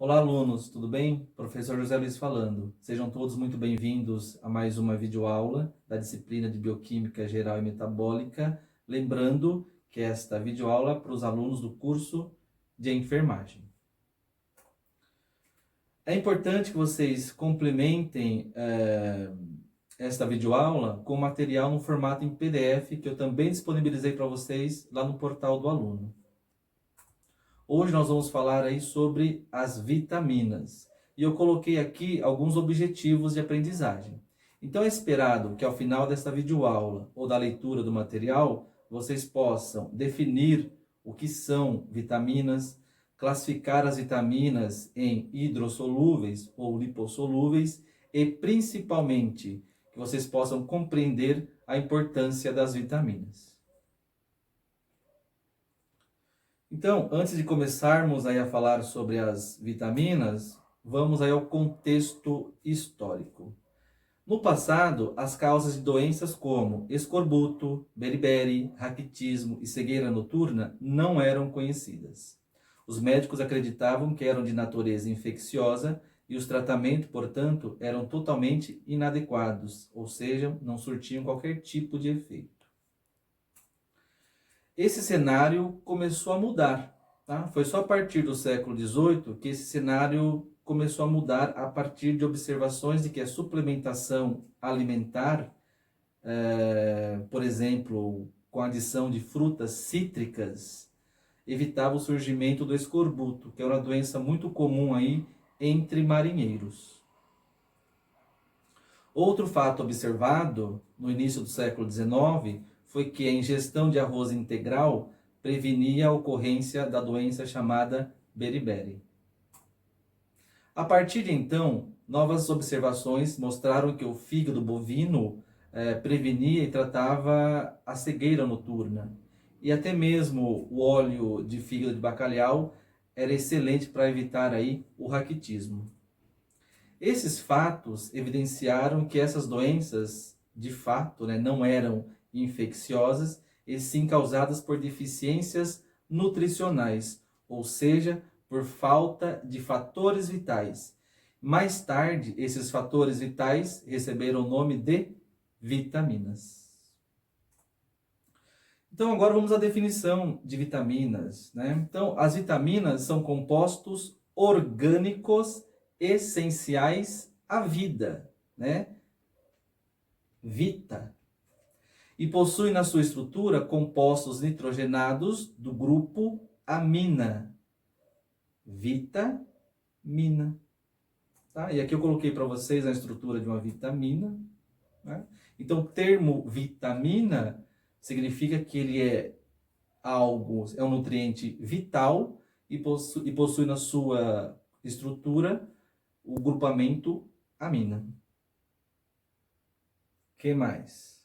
Olá, alunos, tudo bem? Professor José Luiz falando. Sejam todos muito bem-vindos a mais uma videoaula da disciplina de Bioquímica Geral e Metabólica. Lembrando que esta videoaula é para os alunos do curso de enfermagem. É importante que vocês complementem esta videoaula com material no formato em PDF que eu também disponibilizei para vocês lá no portal do aluno. Hoje nós vamos falar aí sobre as vitaminas. E eu coloquei aqui alguns objetivos de aprendizagem. Então é esperado que ao final desta videoaula ou da leitura do material, vocês possam definir o que são vitaminas, classificar as vitaminas em hidrossolúveis ou lipossolúveis e principalmente que vocês possam compreender a importância das vitaminas. Então, antes de começarmos aí a falar sobre as vitaminas, vamos aí ao contexto histórico. No passado, as causas de doenças como escorbuto, beriberi, raquitismo e cegueira noturna não eram conhecidas. Os médicos acreditavam que eram de natureza infecciosa e os tratamentos, portanto, eram totalmente inadequados, ou seja, não surtiam qualquer tipo de efeito. Esse cenário começou a mudar. Tá? Foi só a partir do século XVIII que esse cenário começou a mudar a partir de observações de que a suplementação alimentar, por exemplo, com a adição de frutas cítricas, evitava o surgimento do escorbuto, que é uma doença muito comum aí entre marinheiros. Outro fato observado no início do século XIX foi que a ingestão de arroz integral prevenia a ocorrência da doença chamada beriberi. A partir de então, novas observações mostraram que o fígado bovino prevenia e tratava a cegueira noturna. E até mesmo o óleo de fígado de bacalhau era excelente para evitar aí o raquitismo. Esses fatos evidenciaram que essas doenças, de fato, não eram infecciosas, e sim causadas por deficiências nutricionais, ou seja, por falta de fatores vitais. Mais tarde, esses fatores vitais receberam o nome de vitaminas. Então, agora vamos à definição de vitaminas. Então, as vitaminas são compostos orgânicos essenciais à vida, Vita. E possui na sua estrutura compostos nitrogenados do grupo amina. Vitamina. Tá? E aqui eu coloquei para vocês a estrutura de uma vitamina. Então, o termo vitamina significa que ele é um nutriente vital e possui na sua estrutura o grupamento amina. Que mais?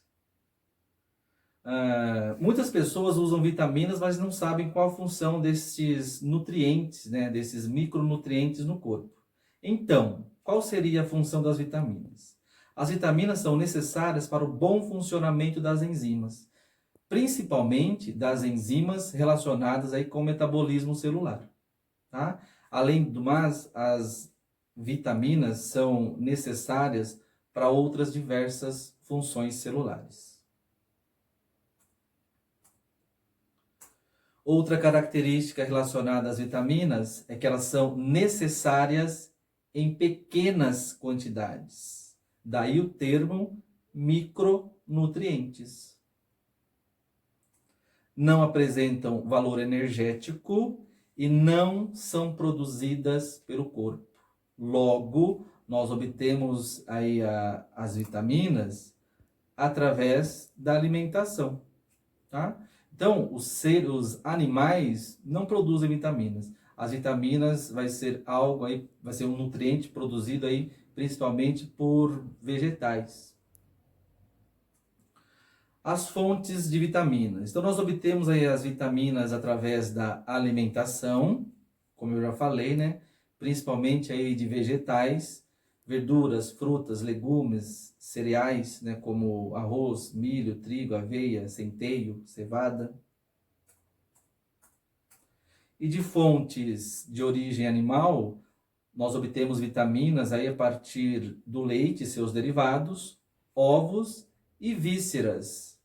Muitas pessoas usam vitaminas, mas não sabem qual a função desses nutrientes, desses micronutrientes no corpo. Então, qual seria a função das vitaminas? As vitaminas são necessárias para o bom funcionamento das enzimas, principalmente das enzimas relacionadas aí com o metabolismo celular. Tá? Além do mais, as vitaminas são necessárias para outras diversas funções celulares. Outra característica relacionada às vitaminas é que elas são necessárias em pequenas quantidades. Daí o termo micronutrientes. Não apresentam valor energético e não são produzidas pelo corpo. Logo, nós obtemos aí as vitaminas através da alimentação, tá? Então, os animais não produzem vitaminas. As vitaminas vai ser um nutriente produzido aí principalmente por vegetais. As fontes de vitaminas. Então, nós obtemos aí as vitaminas através da alimentação, como eu já falei, principalmente aí de vegetais, verduras, frutas, legumes, cereais, como arroz, milho, trigo, aveia, centeio, cevada. E de fontes de origem animal, nós obtemos vitaminas aí a partir do leite e seus derivados, ovos e vísceras,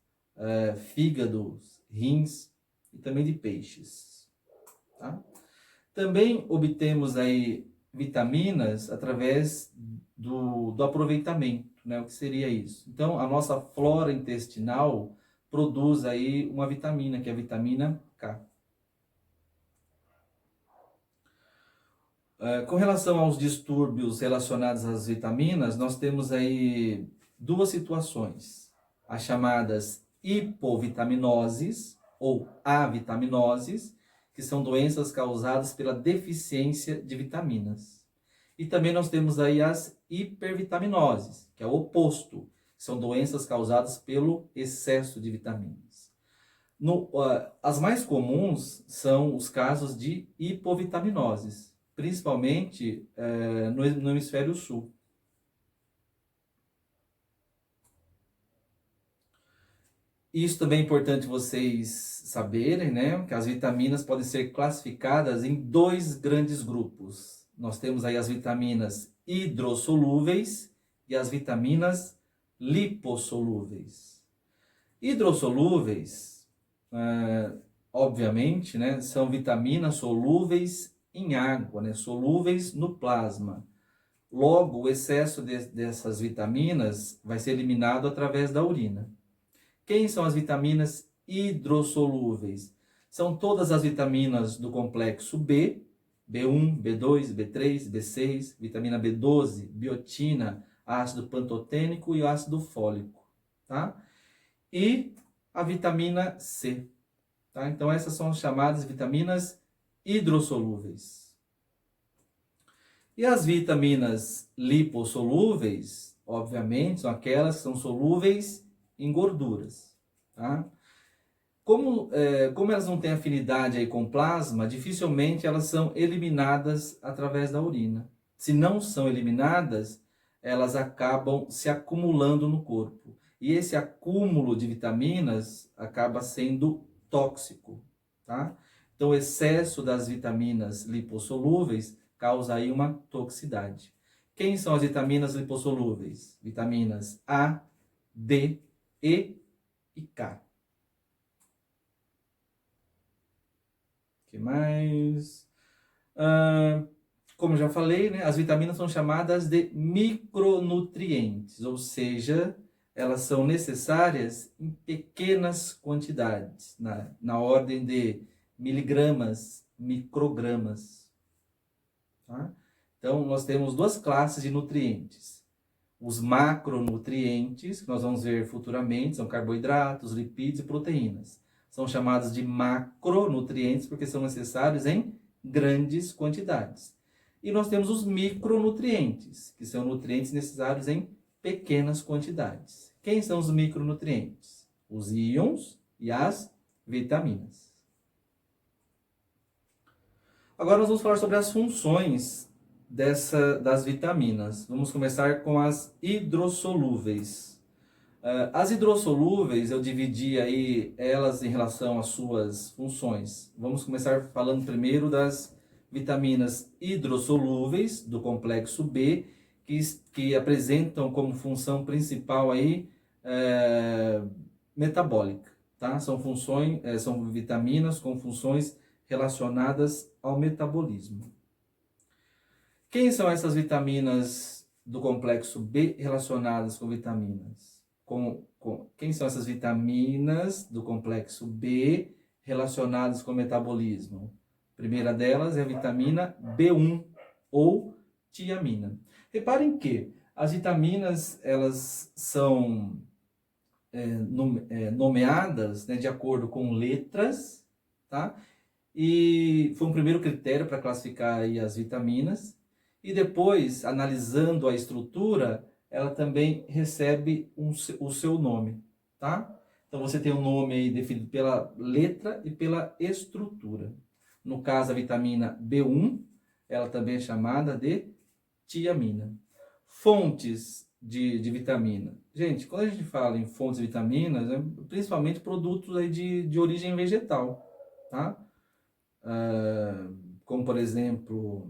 fígados, rins e também de peixes. Tá? Também obtemos aí vitaminas através do aproveitamento, né? O que seria isso? Então, a nossa flora intestinal produz aí uma vitamina, que é a vitamina K. Com relação aos distúrbios relacionados às vitaminas, nós temos aí duas situações. As chamadas hipovitaminoses ou avitaminoses, que são doenças causadas pela deficiência de vitaminas. E também nós temos aí as hipervitaminoses, que é o oposto, que são doenças causadas pelo excesso de vitaminas. As mais comuns são os casos de hipovitaminoses, principalmente no hemisfério sul. Isso também é importante vocês saberem, né? Que as vitaminas podem ser classificadas em dois grandes grupos. Nós temos aí as vitaminas hidrossolúveis e as vitaminas lipossolúveis. Hidrossolúveis, obviamente, né, são vitaminas solúveis em água, né, solúveis no plasma. Logo, o excesso dessas vitaminas vai ser eliminado através da urina. Quem são as vitaminas hidrossolúveis? São todas as vitaminas do complexo B, B1, B2, B3, B6, vitamina B12, biotina, ácido pantotênico e o ácido fólico, tá? E a vitamina C, tá? Então essas são as chamadas vitaminas hidrossolúveis. E as vitaminas lipossolúveis, obviamente, são aquelas que são solúveis em gorduras, tá? Como elas não têm afinidade aí com plasma, dificilmente elas são eliminadas através da urina. Se não são eliminadas, elas acabam se acumulando no corpo. E esse acúmulo de vitaminas acaba sendo tóxico, tá? Então, o excesso das vitaminas lipossolúveis causa aí uma toxicidade. Quem são as vitaminas lipossolúveis? Vitaminas A, D, E e K. O que mais? Como eu já falei, né, as vitaminas são chamadas de micronutrientes, ou seja, elas são necessárias em pequenas quantidades, na ordem de miligramas, microgramas. Tá? Então, nós temos duas classes de nutrientes. Os macronutrientes, que nós vamos ver futuramente, são carboidratos, lipídios e proteínas. São chamados de macronutrientes porque são necessários em grandes quantidades. E nós temos os micronutrientes, que são nutrientes necessários em pequenas quantidades. Quem são os micronutrientes? Os íons e as vitaminas. Agora nós vamos falar sobre as funções das vitaminas. Vamos começar com as hidrossolúveis. As hidrossolúveis, eu dividi aí elas em relação às suas funções. Vamos começar falando primeiro das vitaminas hidrossolúveis do complexo B, que apresentam como função principal aí metabólica, tá? São vitaminas com funções relacionadas ao metabolismo. Quem são essas vitaminas do complexo B relacionadas com vitaminas? Quem são essas vitaminas do complexo B relacionadas com o metabolismo? A primeira delas é a vitamina B1 ou tiamina. Reparem que as vitaminas elas são nomeadas, né, de acordo com letras, tá? E foi um primeiro critério para classificar aí as vitaminas. E depois, analisando a estrutura, ela também recebe o seu nome, tá? Então você tem um nome aí definido pela letra e pela estrutura. No caso, a vitamina B1, ela também é chamada de tiamina. Fontes de vitamina. Gente, quando a gente fala em fontes de vitaminas, é principalmente produtos aí de origem vegetal, tá? Como por exemplo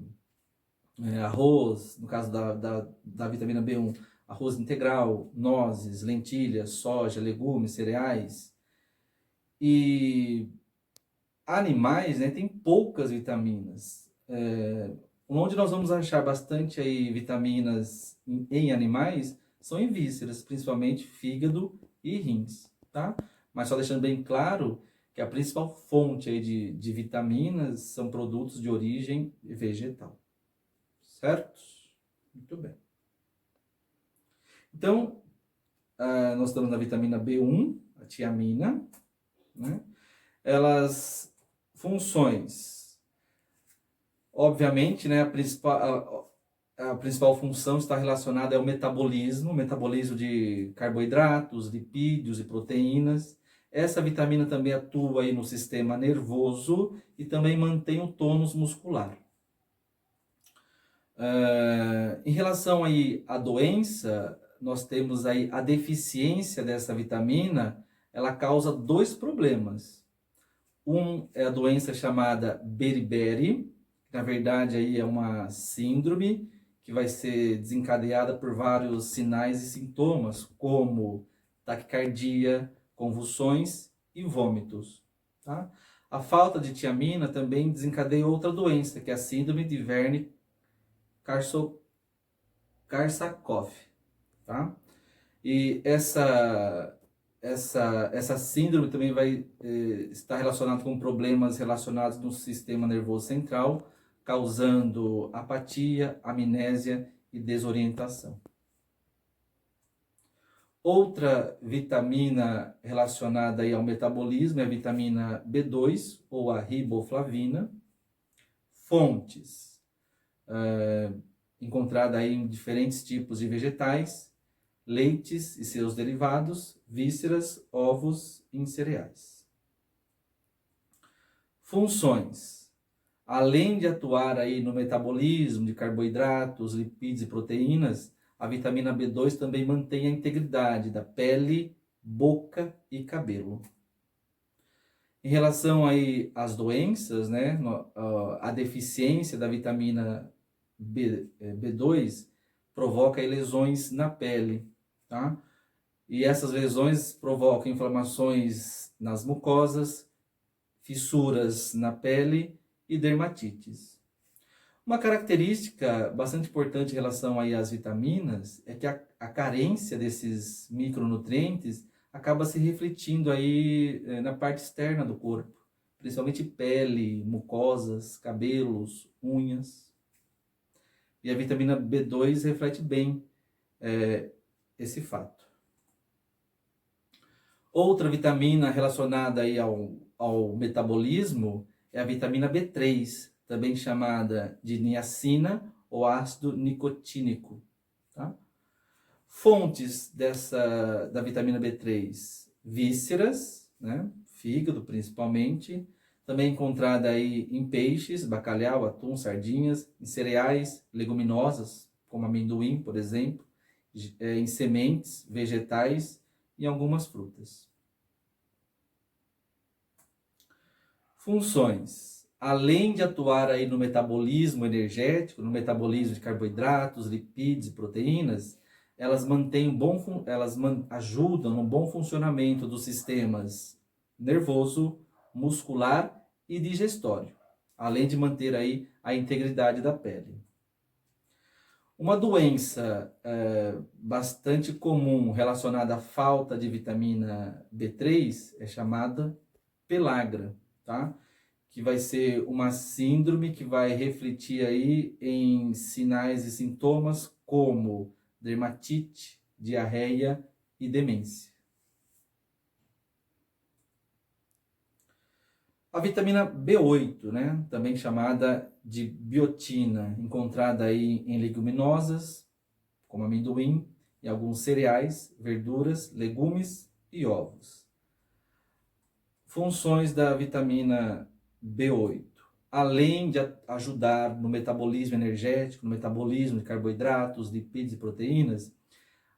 arroz, no caso da vitamina B1, arroz integral, nozes, lentilhas, soja, legumes, cereais. E animais, né, tem poucas vitaminas. Onde nós vamos achar bastante aí vitaminas em animais são em vísceras, principalmente fígado e rins, tá? Mas só deixando bem claro que a principal fonte aí de vitaminas são produtos de origem vegetal, certo? Muito bem. Então, nós estamos na vitamina B1, a tiamina, né? Elas, funções, obviamente, né, a principal função está relacionada ao metabolismo de carboidratos, lipídios e proteínas. Essa vitamina também atua aí no sistema nervoso e também mantém o tônus muscular. Em relação aí à doença, nós temos aí a deficiência dessa vitamina, ela causa dois problemas. Um é a doença chamada beriberi, que na verdade aí é uma síndrome que vai ser desencadeada por vários sinais e sintomas, como taquicardia, convulsões e vômitos. Tá? A falta de tiamina também desencadeia outra doença, que é a síndrome de Wernicke-Korsakoff. Tá? E essa síndrome também vai estar relacionada com problemas relacionados no sistema nervoso central, causando apatia, amnésia e desorientação. Outra vitamina relacionada aí ao metabolismo é a vitamina B2 ou a riboflavina. Fontes encontrada aí em diferentes tipos de vegetais, leites e seus derivados, vísceras, ovos e cereais. Funções. Além de atuar aí no metabolismo de carboidratos, lipídios e proteínas, a vitamina B2 também mantém a integridade da pele, boca e cabelo. Em relação aí às doenças, né, a deficiência da vitamina B2 provoca lesões na pele, tá? E essas lesões provocam inflamações nas mucosas, fissuras na pele e dermatites. Uma característica bastante importante em relação aí às vitaminas é que a carência desses micronutrientes acaba se refletindo aí na parte externa do corpo, principalmente pele, mucosas, cabelos, unhas. E a vitamina B2 reflete bem esse fato. Outra vitamina relacionada aí ao metabolismo é a vitamina B3, também chamada de niacina ou ácido nicotínico. Tá? Fontes da vitamina B3, vísceras, né? Fígado principalmente, também encontrada aí em peixes, bacalhau, atum, sardinhas, em cereais, leguminosas, como amendoim, por exemplo, em sementes, vegetais e algumas frutas. Funções. Além de atuar aí no metabolismo energético, no metabolismo de carboidratos, lipídios e proteínas, elas ajudam no bom funcionamento dos sistemas nervoso, muscular e digestório, além de manter aí a integridade da pele. Uma doença bastante comum relacionada à falta de vitamina B3 é chamada pelagra, tá? Que vai ser uma síndrome que vai refletir aí em sinais e sintomas como dermatite, diarreia e demência. A vitamina B8, né, também chamada de biotina, encontrada aí em leguminosas, como amendoim, e alguns cereais, verduras, legumes e ovos. Funções da vitamina B8. Além de ajudar no metabolismo energético, no metabolismo de carboidratos, lipídios e proteínas,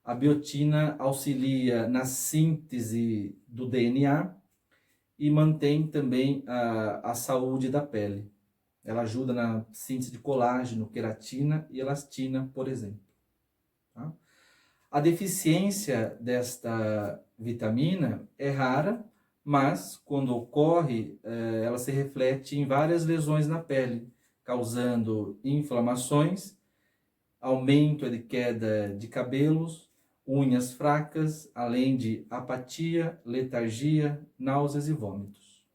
a biotina auxilia na síntese do DNA e mantém também a saúde da pele. Ela ajuda na síntese de colágeno, queratina e elastina, por exemplo. Tá? A deficiência desta vitamina é rara, mas quando ocorre, ela se reflete em várias lesões na pele, causando inflamações, aumento de queda de cabelos, unhas fracas, além de apatia, letargia, náuseas e vômitos.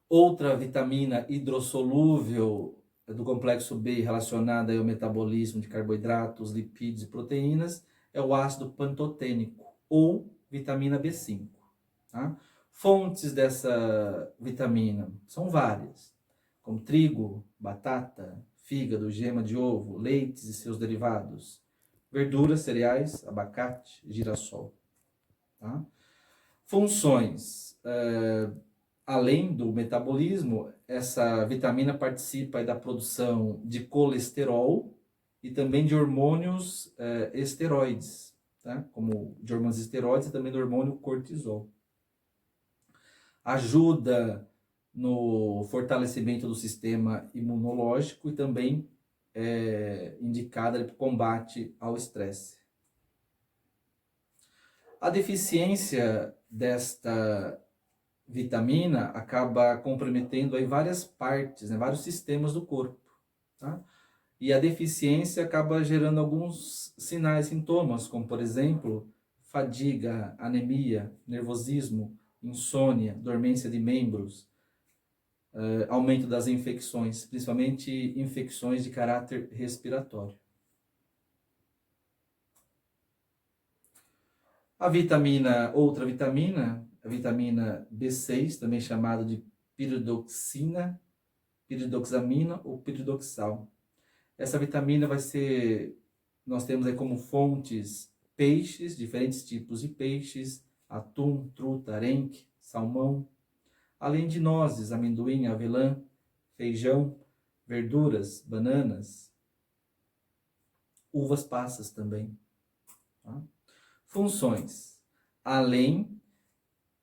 Outra vitamina hidrossolúvel do complexo B relacionada ao metabolismo de carboidratos, lipídios e proteínas é o ácido pantotênico ou vitamina B5. Tá? Fontes dessa vitamina são várias, como trigo, batata, fígado, gema de ovo, leites e seus derivados, verduras, cereais, abacate, girassol. Tá? Funções. Além do metabolismo, essa vitamina participa da produção de colesterol e também de hormônios esteroides, tá? Como de hormônios esteroides e também do hormônio cortisol. Ajuda no fortalecimento do sistema imunológico e também é indicada para o combate ao estresse. A deficiência desta vitamina acaba comprometendo aí várias partes, né, vários sistemas do corpo, tá? E a deficiência acaba gerando alguns sinais, sintomas, como por exemplo, fadiga, anemia, nervosismo, insônia, dormência de membros, aumento das infecções, principalmente infecções de caráter respiratório. Outra vitamina, a vitamina B6, também chamada de piridoxina, piridoxamina ou piridoxal. Essa vitamina nós temos aí como fontes peixes, diferentes tipos de peixes, atum, truta, arenque, salmão, além de nozes, amendoim, avelã, feijão, verduras, bananas, uvas passas também. Tá? Funções. Além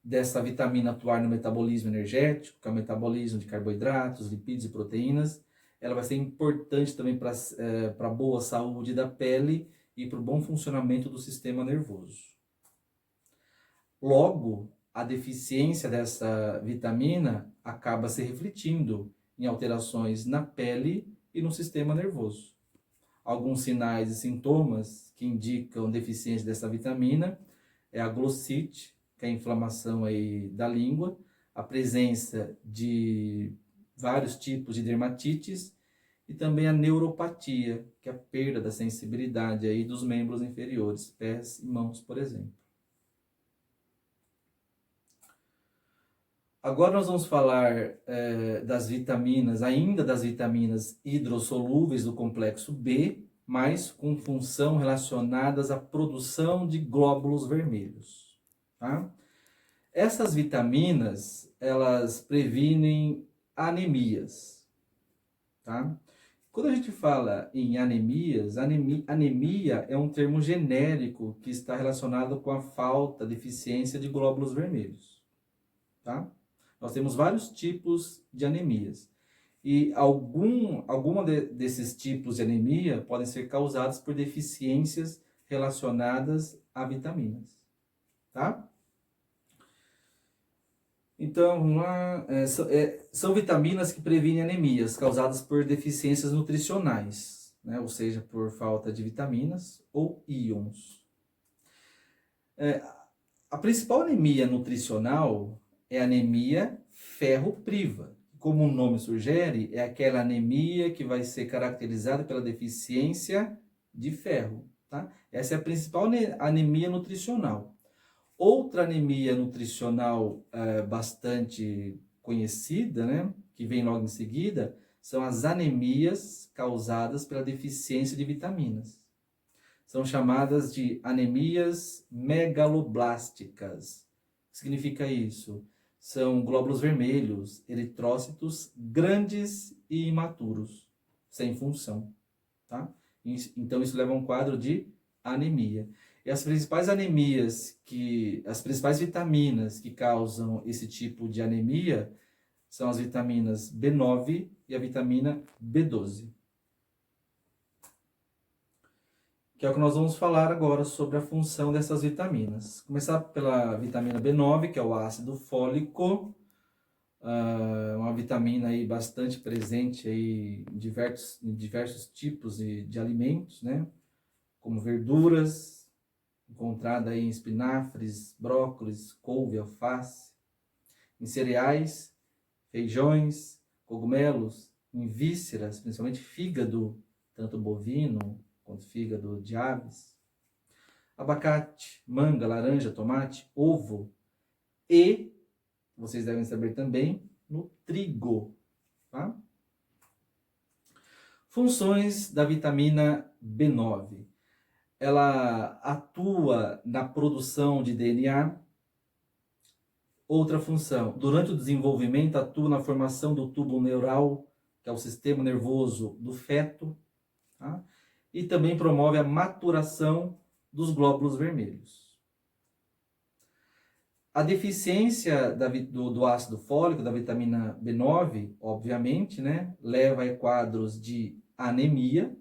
dessa vitamina atuar no metabolismo energético, que é o metabolismo de carboidratos, lipídios e proteínas, ela vai ser importante também para a boa saúde da pele e para o bom funcionamento do sistema nervoso. Logo, a deficiência dessa vitamina acaba se refletindo em alterações na pele e no sistema nervoso. Alguns sinais e sintomas que indicam deficiência dessa vitamina é a glossite, que é a inflamação aí da língua, a presença de vários tipos de dermatites e também a neuropatia, que é a perda da sensibilidade aí dos membros inferiores, pés e mãos, por exemplo. Agora nós vamos falar ainda das vitaminas hidrossolúveis do complexo B, mas com função relacionadas à produção de glóbulos vermelhos. Tá? Essas vitaminas, elas previnem anemias. Tá? Quando a gente fala em anemias, anemia é um termo genérico que está relacionado com a falta, deficiência de glóbulos vermelhos. Tá? Nós temos vários tipos de anemias. E alguma desses tipos de anemia podem ser causados por deficiências relacionadas a vitaminas. Tá? Então, vamos lá. São vitaminas que previnem anemias causadas por deficiências nutricionais, né? Ou seja, por falta de vitaminas ou íons. A principal anemia nutricional é a anemia ferropriva. Como o nome sugere, é aquela anemia que vai ser caracterizada pela deficiência de ferro. Tá? Essa é a principal anemia nutricional. Outra anemia nutricional bastante conhecida, né, que vem logo em seguida, são as anemias causadas pela deficiência de vitaminas. São chamadas de anemias megaloblásticas. O que significa isso? São glóbulos vermelhos, eritrócitos grandes e imaturos, sem função. Tá? Então isso leva a um quadro de anemia. E as principais anemias, as principais vitaminas que causam esse tipo de anemia são as vitaminas B9 e a vitamina B12. Que é o que nós vamos falar agora sobre a função dessas vitaminas. Começar pela vitamina B9, que é o ácido fólico, uma vitamina aí bastante presente aí em diversos tipos de alimentos, né? Como verduras, encontrada aí em espinafres, brócolis, couve, alface, em cereais, feijões, cogumelos, em vísceras, principalmente fígado, tanto bovino quanto fígado de aves, abacate, manga, laranja, tomate, ovo e, vocês devem saber também, no trigo. Tá? Funções da vitamina B9. Ela atua na produção de DNA. Outra função, durante o desenvolvimento, atua na formação do tubo neural, que é o sistema nervoso do feto, tá? E também promove a maturação dos glóbulos vermelhos. A deficiência do ácido fólico, da vitamina B9, obviamente, né, leva a quadros de anemia,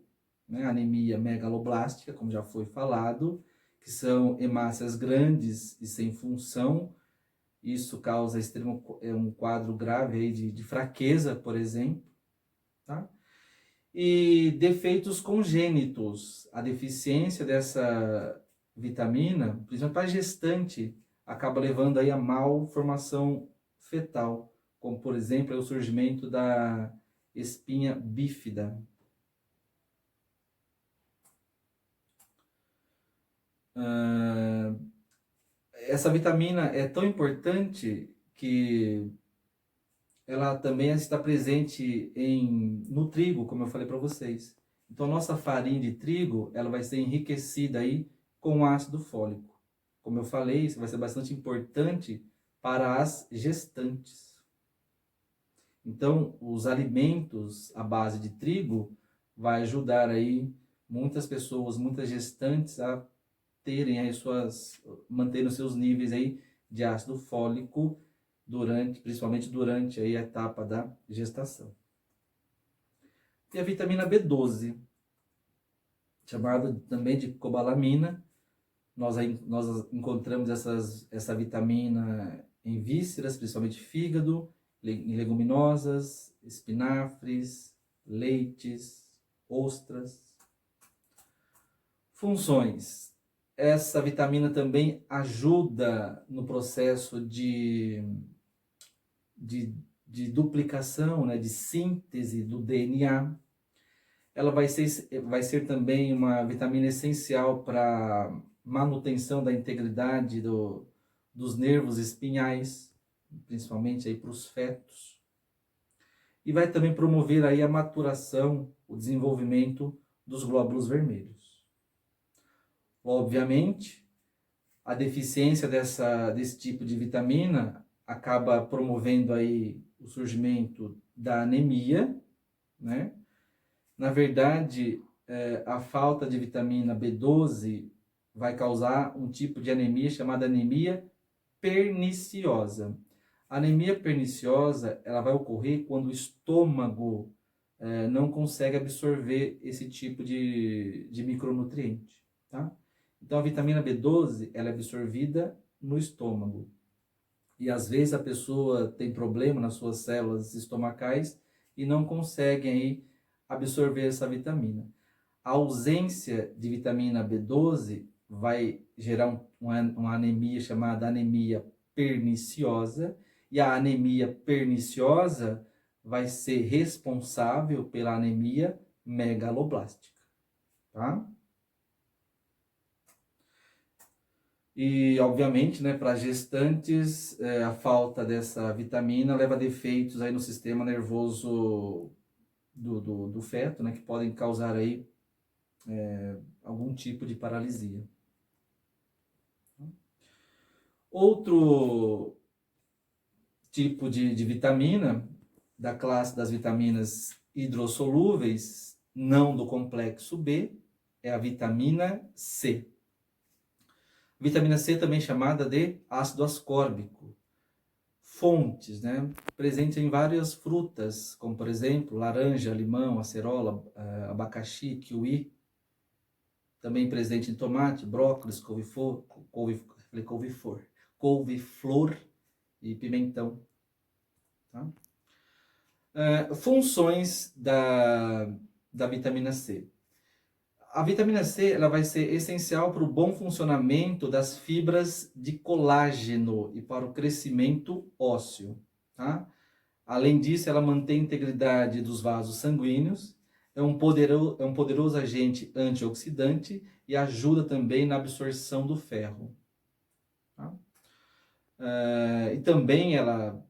né, anemia megaloblástica, como já foi falado, que são hemácias grandes e sem função. Isso causa um quadro grave aí de fraqueza, por exemplo. Tá? E defeitos congênitos. A deficiência dessa vitamina, principalmente para a gestante, acaba levando aí a malformação fetal, como por exemplo o surgimento da espinha bífida. Essa vitamina é tão importante que ela também está presente no trigo, como eu falei para vocês. Então, a nossa farinha de trigo, ela vai ser enriquecida aí com ácido fólico. Como eu falei, isso vai ser bastante importante para as gestantes. Então, os alimentos à base de trigo vai ajudar aí muitas pessoas, muitas gestantes a terem aí manterem os seus níveis aí de ácido fólico principalmente durante aí a etapa da gestação. E a vitamina B12, chamada também de cobalamina, nós encontramos essa vitamina em vísceras, principalmente fígado, em leguminosas, espinafres, leites, ostras. Funções. Essa vitamina também ajuda no processo de duplicação, né, de síntese do DNA. Ela vai ser também uma vitamina essencial para manutenção da integridade dos nervos espinhais, principalmente aí para os fetos. E vai também promover aí a maturação, o desenvolvimento dos glóbulos vermelhos. Obviamente, a deficiência desse tipo de vitamina acaba promovendo aí o surgimento da anemia, né? Na verdade, a falta de vitamina B12 vai causar um tipo de anemia chamada anemia perniciosa. A anemia perniciosa, ela vai ocorrer quando o estômago não consegue absorver esse tipo de micronutriente, tá? Então, a vitamina B12, ela é absorvida no estômago. E às vezes a pessoa tem problema nas suas células estomacais e não conseguem aí absorver essa vitamina. A ausência de vitamina B12 vai gerar uma anemia chamada anemia perniciosa, e a anemia perniciosa vai ser responsável pela anemia megaloblástica, tá? E, obviamente, né, para gestantes, a falta dessa vitamina leva a defeitos aí no sistema nervoso do feto, né, que podem causar aí algum tipo de paralisia. Outro tipo de vitamina, da classe das vitaminas hidrossolúveis, não do complexo B, é a vitamina C. Vitamina C também chamada de ácido ascórbico. fontes, né? Presente em várias frutas, como por exemplo, laranja, limão, acerola, abacaxi, kiwi. Também presente em tomate, brócolis, couve-flor e pimentão. Tá? Funções da vitamina C. A vitamina C ela vai ser essencial para o bom funcionamento das fibras de colágeno e para o crescimento ósseo. Tá? Além disso, ela mantém a integridade dos vasos sanguíneos, é um poderoso agente antioxidante e ajuda também na absorção do ferro. Tá? E também ela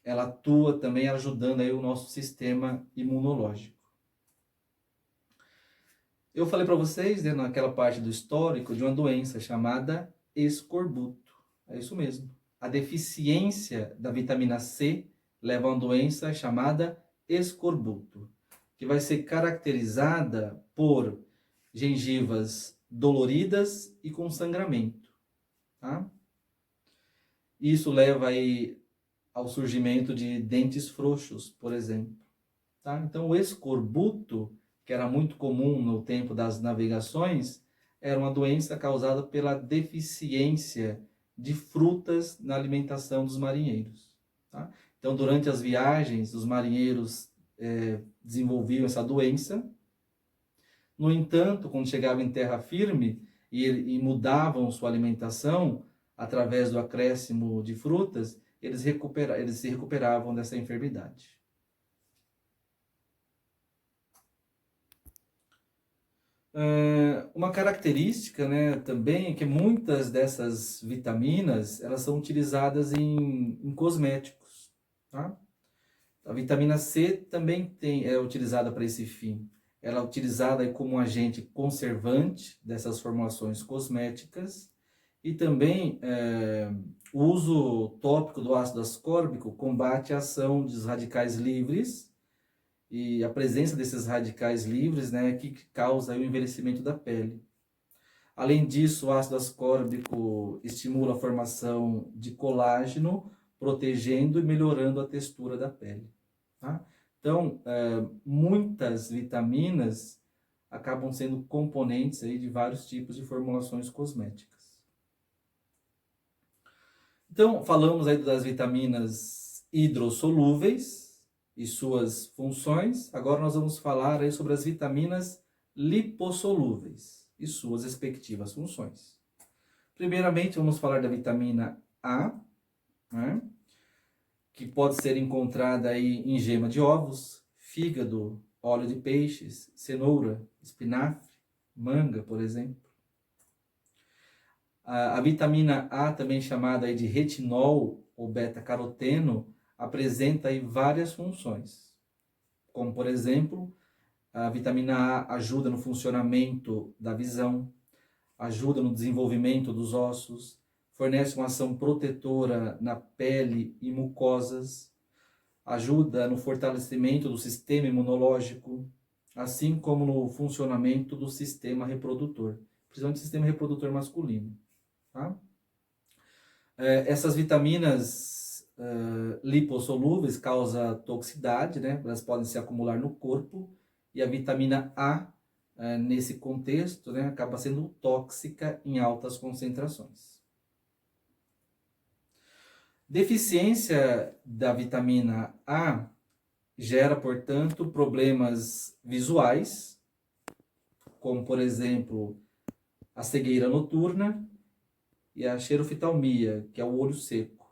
atua também ajudando aí o nosso sistema imunológico. Eu falei para vocês, né, naquela parte do histórico, de uma doença chamada escorbuto. É isso mesmo. A deficiência da vitamina C leva a uma doença chamada escorbuto, que vai ser caracterizada por gengivas doloridas e com sangramento. Tá? Isso leva aí ao surgimento de dentes frouxos, por exemplo. Tá? Então, o escorbuto, que era muito comum no tempo das navegações, era uma doença causada pela deficiência de frutas na alimentação dos marinheiros. Tá? Então, durante as viagens, os marinheiros desenvolviam essa doença. No entanto, quando chegavam em terra firme e mudavam sua alimentação através do acréscimo de frutas, eles se recuperavam dessa enfermidade. Uma característica, né, também é que muitas dessas vitaminas elas são utilizadas em cosméticos. Tá? A vitamina C também é utilizada para esse fim. Ela é utilizada como um agente conservante dessas formulações cosméticas e também o uso tópico do ácido ascórbico combate a ação dos radicais livres e a presença desses radicais livres, né, que causa o envelhecimento da pele. Além disso, o ácido ascórbico estimula a formação de colágeno, protegendo e melhorando a textura da pele. Tá? Então, muitas vitaminas acabam sendo componentes aí de vários tipos de formulações cosméticas. Então, falamos aí das vitaminas hidrossolúveis e suas funções. Agora nós vamos falar aí sobre as vitaminas lipossolúveis e suas respectivas funções. Primeiramente, vamos falar da vitamina A, né? Que pode ser encontrada aí em gema de ovos, fígado, óleo de peixes, cenoura, espinafre, manga, por exemplo. A vitamina A, também chamada aí de retinol ou beta-caroteno, apresenta aí várias funções, como por exemplo, a vitamina A ajuda no funcionamento da visão, ajuda no desenvolvimento dos ossos, fornece uma ação protetora na pele e mucosas, ajuda no fortalecimento do sistema imunológico, assim como no funcionamento do sistema reprodutor, principalmente do sistema reprodutor masculino. Tá? Essas vitaminas lipossolúveis causam toxicidade, né? Elas podem se acumular no corpo, e a vitamina A, nesse contexto, né, acaba sendo tóxica em altas concentrações. Deficiência da vitamina A gera, portanto, problemas visuais, como, por exemplo, a cegueira noturna e a xeroftalmia, que é o olho seco.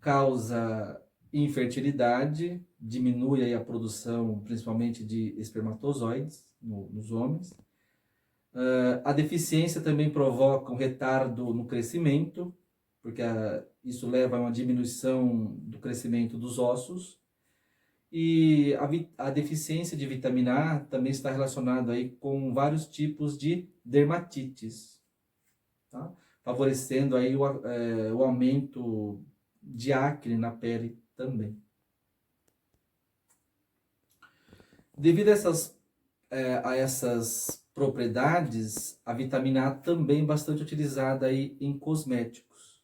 Causa infertilidade, diminui aí a produção, principalmente de espermatozoides nos homens. A deficiência também provoca um retardo no crescimento, porque isso leva a uma diminuição do crescimento dos ossos. E a deficiência de vitamina A também está relacionada aí com vários tipos de dermatites, tá? Favorecendo aí o aumento de acne na pele também. Devido a essas propriedades, a vitamina A também é bastante utilizada aí em cosméticos.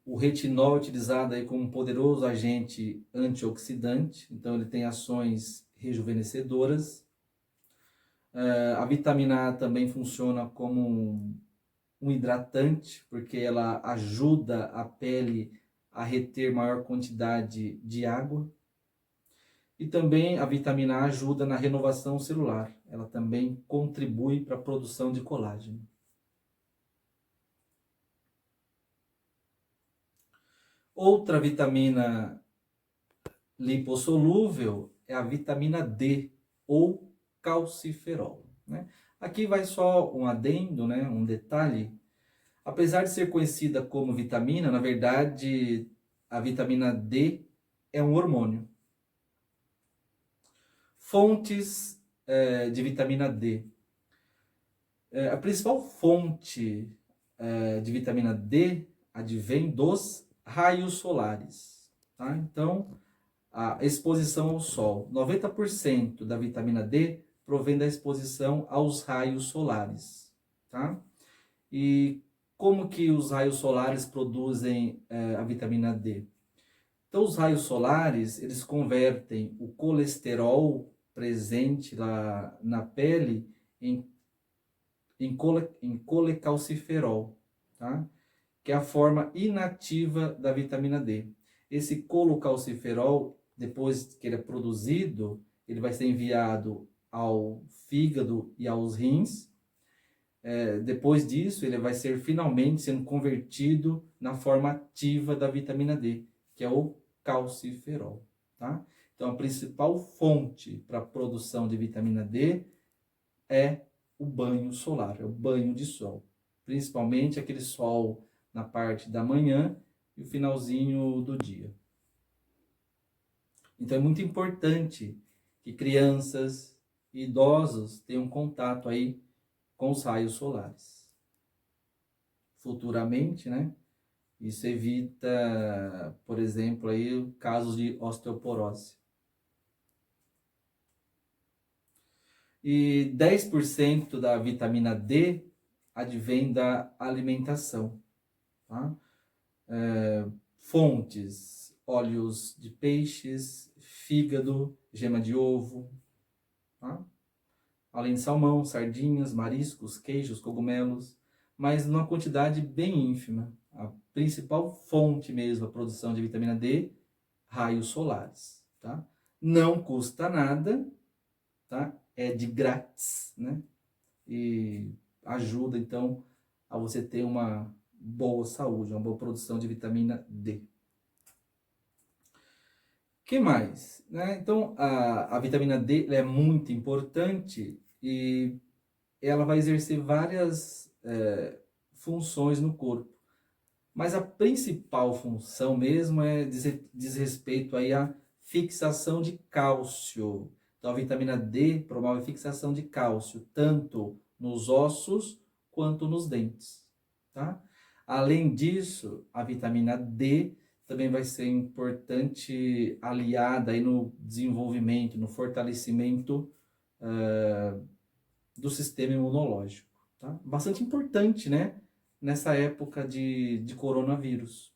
O retinol é utilizado aí como um poderoso agente antioxidante, então ele tem ações rejuvenescedoras. A vitamina A também funciona como um hidratante, porque ela ajuda a pele a reter maior quantidade de água. E também a vitamina A ajuda na renovação celular. Ela também contribui para a produção de colágeno. Outra vitamina lipossolúvel é a vitamina D, ou calciferol, né? Aqui vai só um adendo, né? Um detalhe. Apesar de ser conhecida como vitamina, na verdade, a vitamina D é um hormônio. Fontes de vitamina D. A principal fonte de vitamina D advém dos raios solares. Tá? Então, a exposição ao sol. 90% da vitamina D provém da exposição aos raios solares. Tá? E como que os raios solares produzem a vitamina D? Então, os raios solares, eles convertem o colesterol presente lá na pele em colecalciferol, tá? Que é a forma inativa da vitamina D. Esse colecalciferol, depois que ele é produzido, ele vai ser enviado ao fígado e aos rins. Depois disso, ele vai ser finalmente sendo convertido na forma ativa da vitamina D, que é o calciferol, tá? Então, a principal fonte para a produção de vitamina D é o banho solar, é o banho de sol. Principalmente aquele sol na parte da manhã e o finalzinho do dia. Então, é muito importante que crianças e idosos tenham contato aí com os raios solares. Futuramente, né? Isso evita, por exemplo, aí, casos de osteoporose. E 10% da vitamina D advém da alimentação. Tá? Fontes, óleos de peixes, fígado, gema de ovo, tá? Além de salmão, sardinhas, mariscos, queijos, cogumelos, mas numa quantidade bem ínfima. A principal fonte mesmo da produção de vitamina D, raios solares. Tá? Não custa nada, tá? É de grátis, né? E ajuda então a você ter uma boa saúde, uma boa produção de vitamina D. Que mais? Né? Então, a vitamina D é muito importante e ela vai exercer várias funções no corpo. Mas a principal função mesmo diz respeito aí à fixação de cálcio. Então, a vitamina D promove fixação de cálcio, tanto nos ossos quanto nos dentes. Tá? Além disso, a vitamina D também vai ser importante aliada aí no desenvolvimento, no fortalecimento do sistema imunológico. Tá? Bastante importante, né? Nessa época de coronavírus.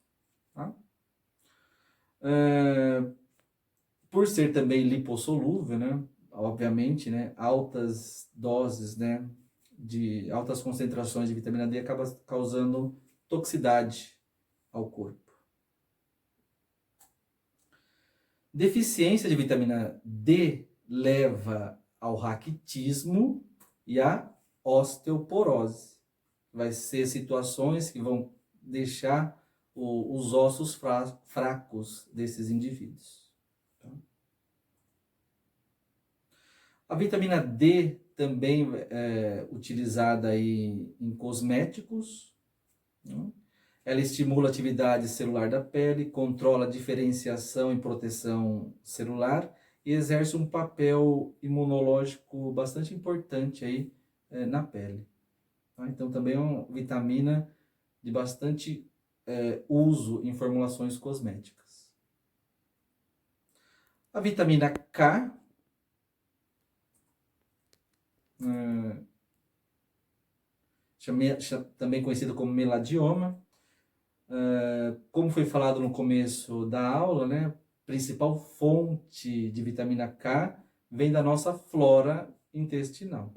Tá? Por ser também lipossolúvel, né? Obviamente, né? Altas doses, né? De altas concentrações de vitamina D acaba causando toxicidade ao corpo. Deficiência de vitamina D leva ao raquitismo e à osteoporose. Vai ser situações que vão deixar os ossos fracos desses indivíduos. Tá? A vitamina D também é utilizada aí em cosméticos, né? Ela estimula a atividade celular da pele, controla a diferenciação e proteção celular e exerce um papel imunológico bastante importante aí na pele. Tá? Então também é uma vitamina de bastante uso em formulações cosméticas. A vitamina K, também conhecida como meladioma, Como foi falado no começo da aula, né, a principal fonte de vitamina K vem da nossa flora intestinal,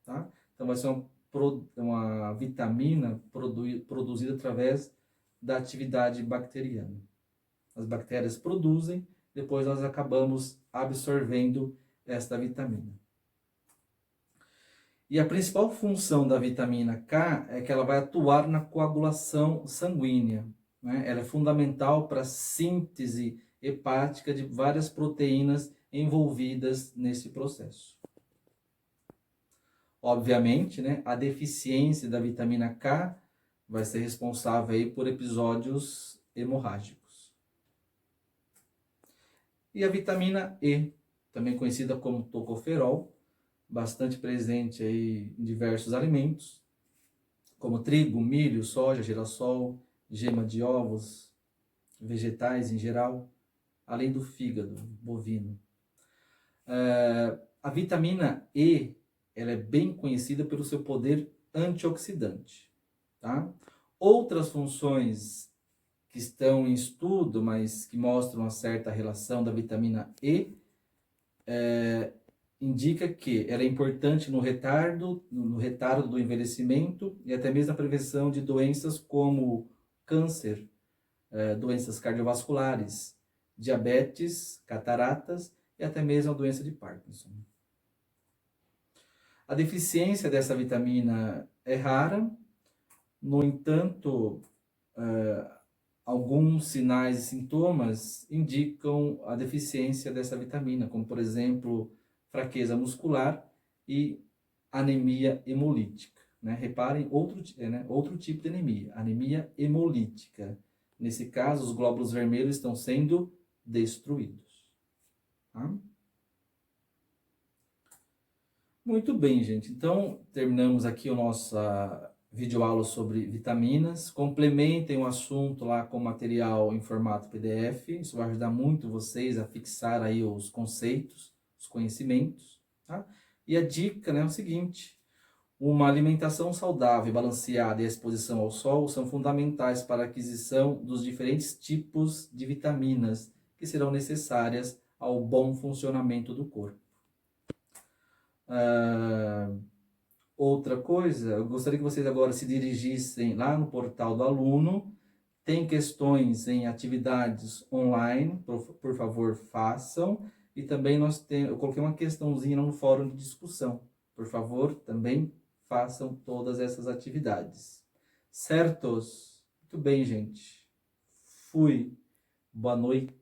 tá? Então vai ser uma vitamina produzida através da atividade bacteriana. As bactérias produzem, depois nós acabamos absorvendo esta vitamina. E a principal função da vitamina K é que ela vai atuar na coagulação sanguínea, né? Ela é fundamental para a síntese hepática de várias proteínas envolvidas nesse processo. Obviamente, né, a deficiência da vitamina K vai ser responsável aí por episódios hemorrágicos. E a vitamina E, também conhecida como tocoferol, bastante presente aí em diversos alimentos, como trigo, milho, soja, girassol, gema de ovos, vegetais em geral, além do fígado bovino. A vitamina E, ela é bem conhecida pelo seu poder antioxidante, tá? Outras funções que estão em estudo, mas que mostram uma certa relação da vitamina E, indica que ela é importante no retardo do envelhecimento e até mesmo na prevenção de doenças como câncer, doenças cardiovasculares, diabetes, cataratas e até mesmo a doença de Parkinson. A deficiência dessa vitamina é rara, no entanto, alguns sinais e sintomas indicam a deficiência dessa vitamina, como por exemplo, fraqueza muscular e anemia hemolítica. Né? Reparem, outro tipo de anemia hemolítica. Nesse caso, os glóbulos vermelhos estão sendo destruídos. Tá? Muito bem, gente. Então, terminamos aqui a nossa videoaula sobre vitaminas. Complementem o assunto lá com material em formato PDF. Isso vai ajudar muito vocês a fixar aí os conceitos, os conhecimentos. Tá? E a dica, né, é o seguinte: uma alimentação saudável, balanceada e a exposição ao sol são fundamentais para a aquisição dos diferentes tipos de vitaminas que serão necessárias ao bom funcionamento do corpo. Outra coisa, eu gostaria que vocês agora se dirigissem lá no portal do aluno. Tem questões em atividades online, por favor, façam. E também eu coloquei uma questãozinha no fórum de discussão. Por favor, também façam todas essas atividades. Certos? Muito bem, gente. Fui. Boa noite.